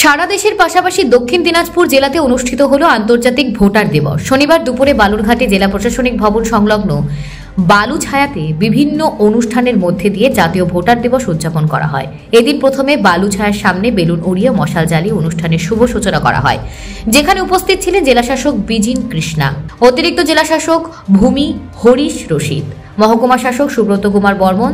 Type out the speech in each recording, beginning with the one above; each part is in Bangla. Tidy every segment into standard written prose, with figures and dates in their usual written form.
সারা দেশের পাশাপাশি দক্ষিণ দিনাজপুর জেলাতে অনুষ্ঠিত হলো আন্তর্জাতিক ভোটার দিবস। শনিবার দুপুরে বালুরঘাটে জেলা প্রশাসনিক ভবন সংলগ্ন বালুছায়াতে বিভিন্ন অনুষ্ঠানের মধ্যে দিয়ে জাতীয় ভোটার দিবস উদযাপন করা হয়। এদিন প্রথমে বালুছায়ার সামনে বেলুন উড়িয়ে মশাল জ্বালিয়ে অনুষ্ঠানের শুভ সূচনা করা হয়, যেখানে উপস্থিত ছিলেন জেলাশাসক বিজিন কৃষ্ণা, অতিরিক্ত জেলাশাসক ভূমি হরিশ রশিদ, মহকুমা শাসক সুব্রত কুমার বর্মন,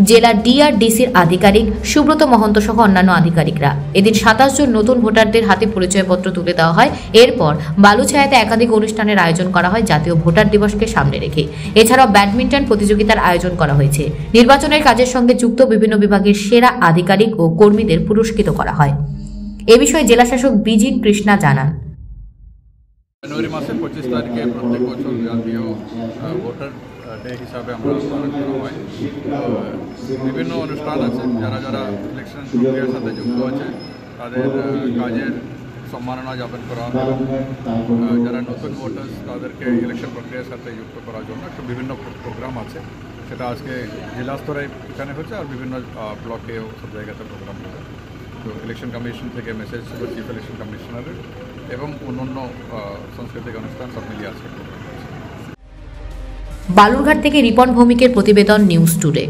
জেলা ডিআরডিসির আধিকারিক সুব্রত মহন্ত সহ অন্যান্য আধিকারিকরা। এদিন 27 জন নতুন ভোটারদের হাতে পরিচয়পত্র তুলে দেওয়া হয়। এরপর বালুছায়াতে একাধিক অনুষ্ঠানের আয়োজন করা হয় জাতীয় ভোটার দিবসকে সামনে রেখে। এছাড়াও ব্যাডমিন্টন প্রতিযোগিতার আয়োজন করা হয়েছে। নির্বাচনের কাজের সঙ্গে যুক্ত বিভিন্ন বিভাগের সেরা আধিকারিক ও কর্মীদের পুরস্কৃত করা হয়। এ বিষয়ে জেলাশাসক বিজিন কৃষ্ণা জানান, জানুয়ারি মাসের 25 তারিখে প্রত্যেক বছর জাতীয় ভোটার ডে হিসাবে আমরা পালন করা হয়। বিভিন্ন অনুষ্ঠান আছে, যারা যারা ইলেকশন প্রক্রিয়ার সাথে যুক্ত আছে তাদের কাজের সম্মাননা জ্ঞাপন করা, যারা নতুন ভোটার্স তাদেরকে ইলেকশন প্রক্রিয়ার সাথে যুক্ত করার জন্য একটা বিভিন্ন প্রোগ্রাম আছে। সেটা আজকে জেলা স্তরে এখানে হচ্ছে, আর বিভিন্ন ব্লকেও সব জায়গাতে প্রোগ্রাম হচ্ছে। তো ইলেকশন কমিশন থেকে মেসেজ ছিল চিফ ইলেকশন কমিশনারের, এবং অন্যান্য সাংস্কৃতিক অনুষ্ঠান সব মিলিয়ে আছে। বালুরঘাট থেকে রিপন ভৌমিকের প্রতিবেদন, নিউজ টুডে।